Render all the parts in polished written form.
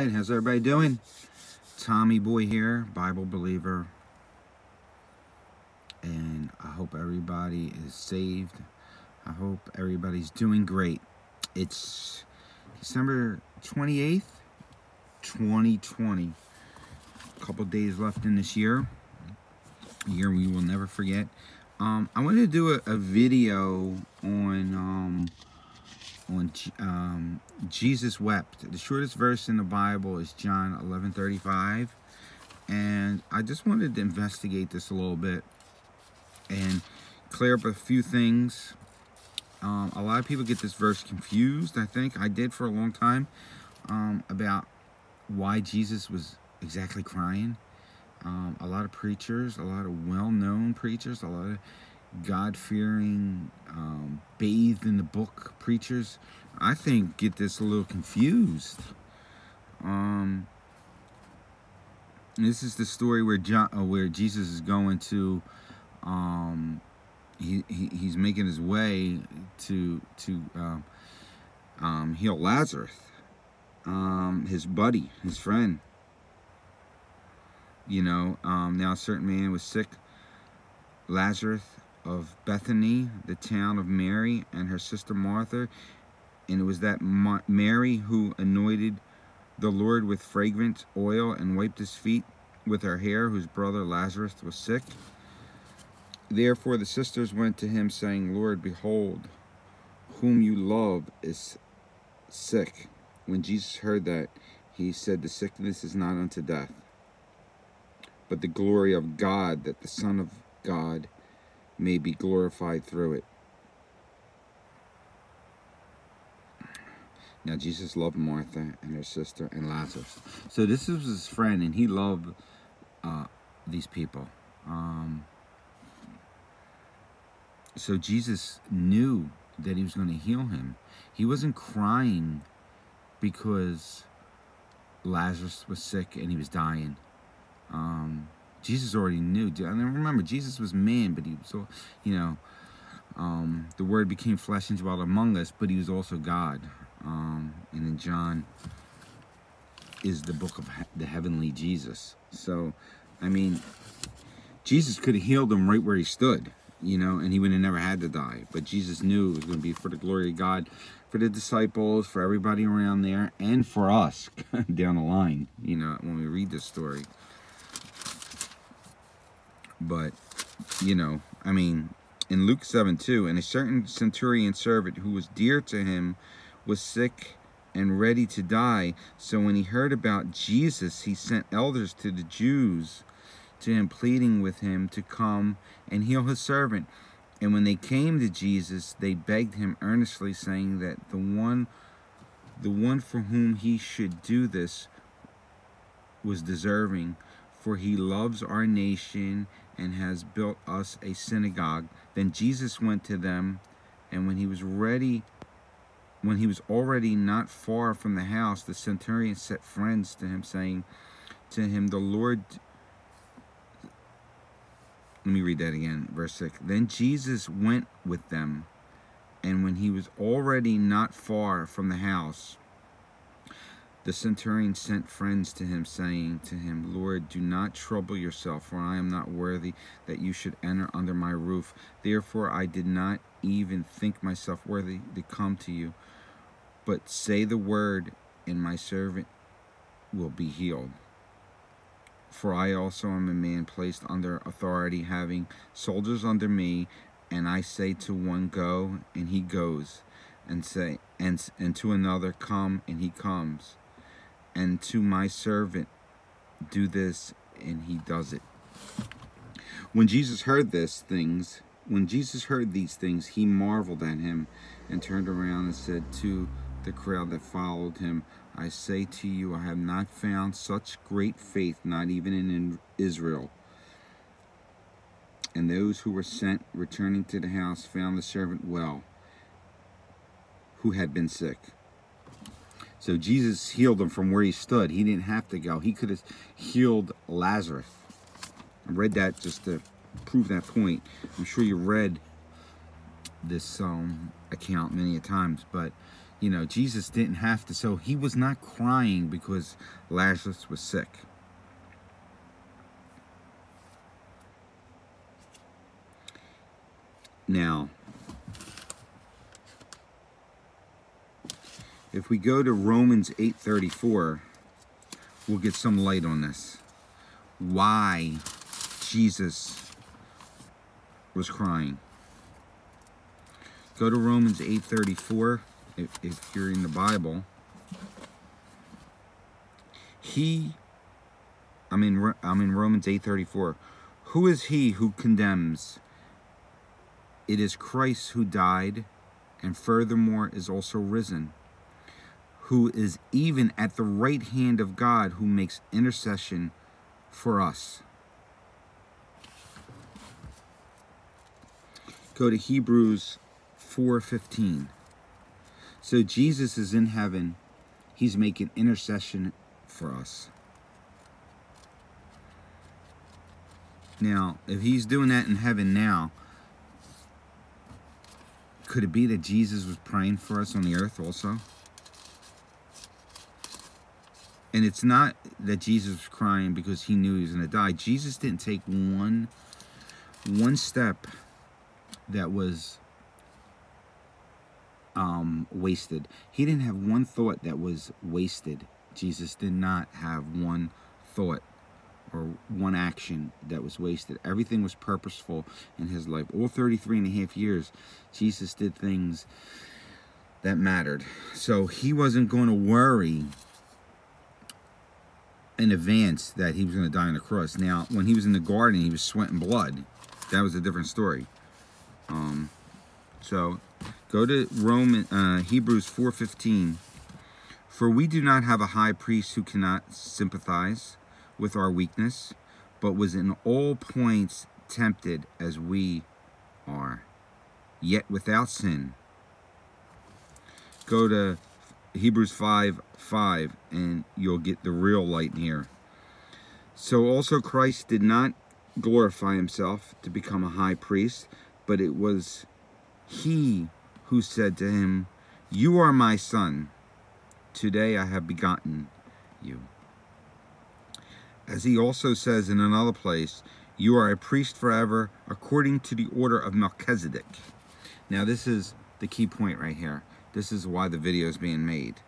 right, how's everybody doing? Tommy Boy here, Bible believer, and I hope everybody is saved. I hope everybody's doing great. It's December 28th, 2020. A couple days left in this year. A year we will never forget. I wanted to do a video on Jesus wept. The shortest verse in the Bible is John 11:35, and I just wanted to investigate this a little bit and clear up a few things. A lot of people get this verse confused. I think I did for a long time, about why Jesus was exactly crying. A lot of preachers, a lot of well-known preachers, a lot of God-fearing, bathed in the book preachers, I think, get this a little confused. This is the story where Jesus is going to, he's making his way to heal Lazarus, his buddy, his friend. You know, now a certain man was sick, Lazarus of Bethany, the town of Mary and her sister Martha. And it was that Mary who anointed the Lord with fragrant oil and wiped his feet with her hair, whose brother Lazarus was sick. Therefore the sisters went to him, saying, Lord, behold, whom you love is sick. When Jesus heard that, he said, the sickness is not unto death, but the glory of God, that the Son of God may be glorified through it. Now, Jesus loved Martha and her sister and Lazarus. So this was his friend, and he loved these people. So Jesus knew that he was going to heal him. He wasn't crying because Lazarus was sick and he was dying. Jesus already knew. And remember, Jesus was man, but he was, you know, the Word became flesh and dwelt among us, but he was also God. And in John is the book of the heavenly Jesus. So, I mean, Jesus could have healed him right where he stood, you know, and he would have never had to die. But Jesus knew it was going to be for the glory of God, for the disciples, for everybody around there, and for us down the line, you know, when we read this story. But, you know, I mean, in Luke 7:2, and a certain centurion servant who was dear to him was sick and ready to die. So when he heard about Jesus, he sent elders to the Jews to him, pleading with him to come and heal his servant. And when they came to Jesus, they begged him earnestly, saying that the one for whom he should do this was deserving, for he loves our nation and has built us a synagogue. Then Jesus went to them, and when he was already not far from the house, the centurion sent friends to him, saying to him, the Lord... Let me read that again, verse 6. Then Jesus went with them, and when he was already not far from the house, the centurion sent friends to him, saying to him, Lord, do not trouble yourself, for I am not worthy that you should enter under my roof. Therefore I did not even think myself worthy to come to you. But say the word, and my servant will be healed. For I also am a man placed under authority, having soldiers under me, and I say to one, go, and he goes, and to another, come, and he comes, and to my servant, do this, and he does it. When Jesus heard these things, he marveled at him, and turned around and said to the crowd that followed him, I say to you, I have not found such great faith, not even in Israel. And those who were sent, returning to the house, found the servant well, who had been sick. So Jesus healed him from where he stood. He didn't have to go. He could have healed Lazarus. I read that just to prove that point. I'm sure you read this account many a times, but You know, Jesus didn't have to. So he was not crying because Lazarus was sick. Now, if we go to Romans 8:34, we'll get some light on this. Why Jesus was crying. Go to Romans 8:34 if you're in the Bible. I'm in Romans 8:34. Who is he who condemns? It is Christ who died, and furthermore is also risen, who is even at the right hand of God, who makes intercession for us. Go to Hebrews 4:15. So Jesus is in heaven. He's making intercession for us. Now, if he's doing that in heaven now, could it be that Jesus was praying for us on the earth also? And it's not that Jesus was crying because he knew he was going to die. Jesus didn't take one step that was wasted. He didn't have one thought that was wasted. Jesus did not have one thought or one action that was wasted. Everything was purposeful in his life. All 33 and a half years, Jesus did things that mattered. So he wasn't going to worry in advance that he was going to die on the cross. Now, when he was in the garden, he was sweating blood. That was a different story. So go to Hebrews 4:15. For we do not have a high priest who cannot sympathize with our weakness, but was in all points tempted as we are, yet without sin. Go to Hebrews 5:5, and you'll get the real light in here. So also Christ did not glorify himself to become a high priest, but it was he who said to him, "You are my son. Today I have begotten you." As he also says in another place, "You are a priest forever, according to the order of Melchizedek." Now this is the key point right here. This is why the video is being made.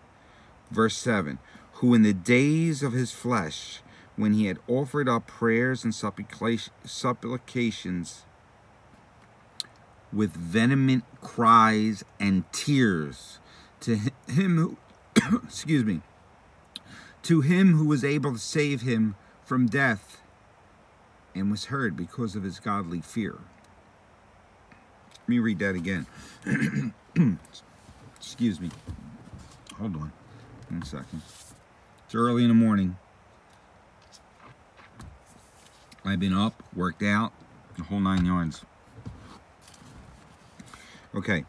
Verse 7, who in the days of his flesh, when he had offered up prayers and supplications with vehement cries and tears to him who, excuse me, to him who was able to save him from death, and was heard because of his godly fear. Let me read that again. Excuse me. Hold on 1 second. It's early in the morning. I've been up, worked out, the whole 9 yards. Okay.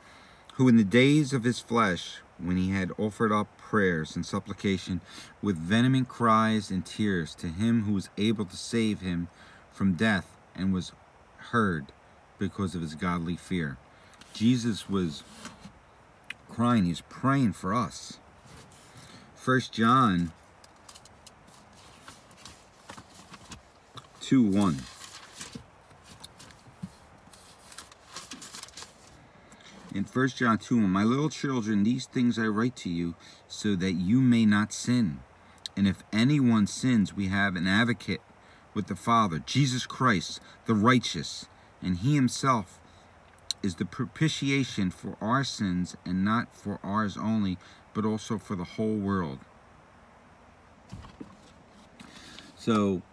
Who in the days of his flesh, when he had offered up prayers and supplication with vehement cries and tears to him who was able to save him from death, and was heard because of his godly fear. Jesus was crying. He's praying for us. 1 John 2:1. In 1 John 2:1, my little children, these things I write to you so that you may not sin. And if anyone sins, we have an advocate with the Father, Jesus Christ, the righteous. And he himself is the propitiation for our sins, and not for ours only, but also for the whole world. So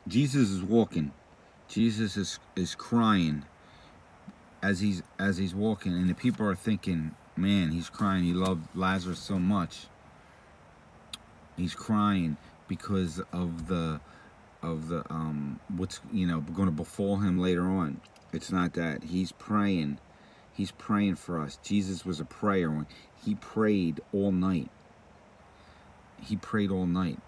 Jesus is walking. Jesus is crying as he's walking, and the people are thinking, man, he's crying. He loved Lazarus so much. He's crying because of the what's going to befall him later on. It's not that. He's praying. He's praying for us. Jesus was a prayer. He prayed all night. He prayed all night.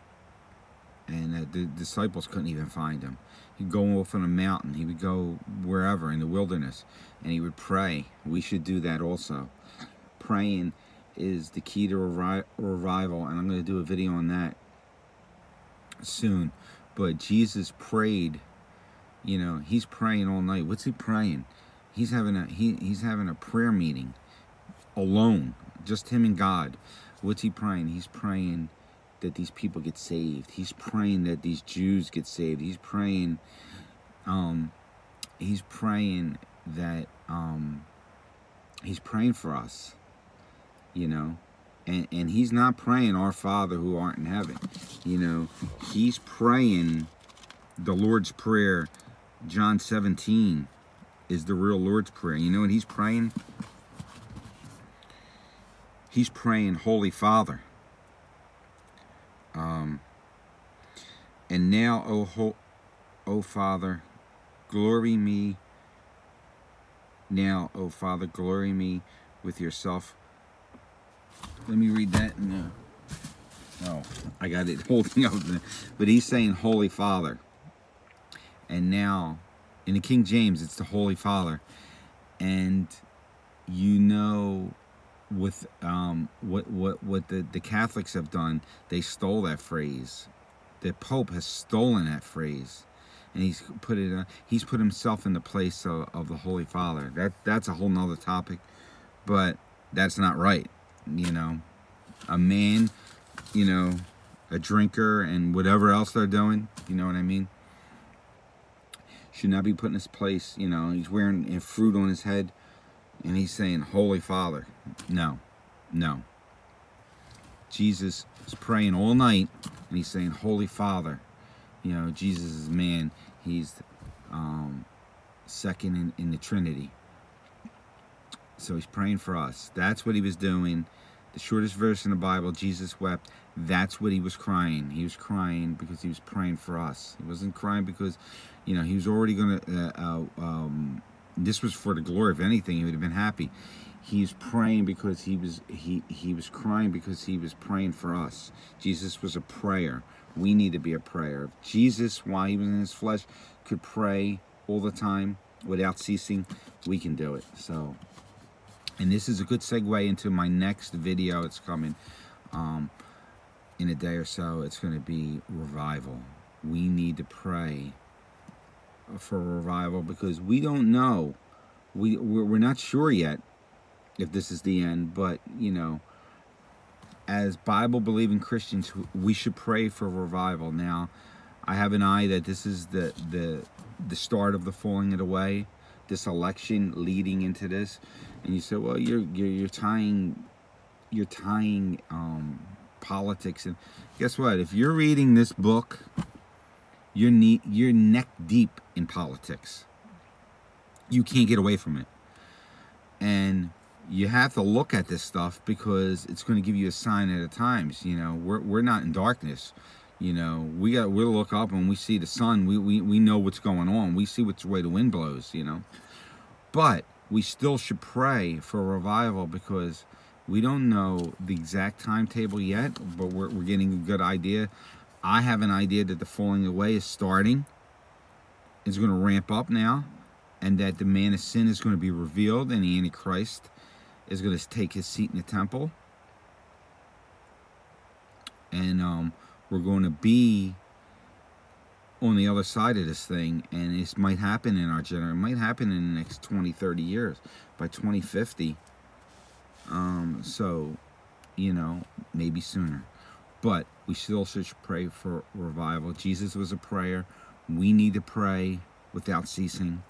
And the disciples couldn't even find him. He'd go off on a mountain. He would go wherever in the wilderness, and he would pray. We should do that also. Praying is the key to revival, and I'm going to do a video on that soon. But Jesus prayed. You know, he's praying all night. What's he praying? He's having a prayer meeting alone, just him and God. What's he praying? He's praying that these people get saved. He's praying that these Jews get saved. He's praying that he's praying for us, you know. And he's not praying, "Our Father who art in heaven." You know, he's praying the Lord's Prayer. John 17 is the real Lord's Prayer. You know what he's praying? He's praying, "Holy Father, and now, O Father, glory me. Now, O Father, glory me with yourself." Let me read that. No, I got it holding up. But he's saying, "Holy Father." And now, in the King James, it's the Holy Father. And you know, with what the Catholics have done, they stole that phrase. The Pope has stolen that phrase, and he's put himself in the place of the Holy Father. That's a whole nother topic, but that's not right. You know, a man, you know, a drinker and whatever else they're doing, you know what I mean, should not be put in his place. You know, he's wearing a fruit on his head, and he's saying, "Holy Father." No. Jesus is praying all night, and he's saying, "Holy Father." You know, Jesus is man. He's second in the Trinity. So he's praying for us. That's what he was doing. The shortest verse in the Bible, Jesus wept. That's what he was crying. He was crying because he was praying for us. He wasn't crying because, you know, he was already going to, this was for the glory. If anything, he would have been happy. He's praying because he was crying because he was praying for us. Jesus was a prayer. We need to be a prayer. If Jesus, while he was in his flesh, could pray all the time without ceasing, we can do it. So, and this is a good segue into my next video. It's coming in a day or so. It's going to be revival. We need to pray for revival because we don't know. We're not sure yet if this is the end, but, you know, as Bible-believing Christians, we should pray for revival. Now, I have an eye that this is the start of the falling away, this election leading into this. And you say, well, you're tying politics. And guess what? If you're reading this book, you're neck deep in politics. You can't get away from it. And you have to look at this stuff because it's going to give you a sign at the times. You know, we're not in darkness. You know, we'll look up and we see the sun. We know what's going on. We see which way the wind blows. You know, but we still should pray for revival because we don't know the exact timetable yet. But we're getting a good idea. I have an idea that the falling away is starting. It's going to ramp up now, and that the man of sin is going to be revealed, and the Antichrist is going to take his seat in the temple. And we're going to be on the other side of this thing, and this might happen in our generation. It might happen in the next 20, 30 years, by 2050. So, you know, maybe sooner. But we still should pray for revival. Jesus was a prayer. We need to pray without ceasing.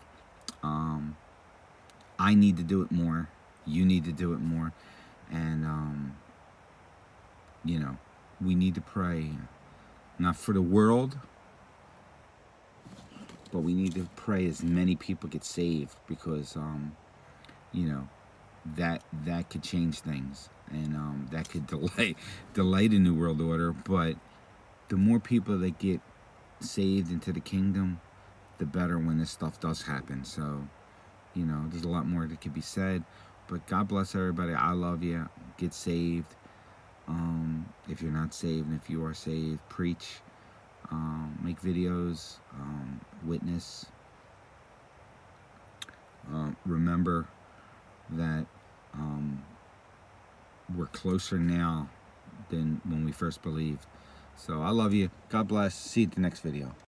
I need to do it more. You need to do it more. And, you know, we need to pray, not for the world, but we need to pray as many people get saved because, you know, that could change things. And that could delay the New World Order. But the more people that get saved into the kingdom, the better when this stuff does happen. So, you know, there's a lot more that could be said. But God bless everybody. I love you. Get saved. If you're not saved, and if you are saved, preach. Make videos. Witness. Remember that we're closer now than when we first believed. So I love you. God bless. See you at the next video.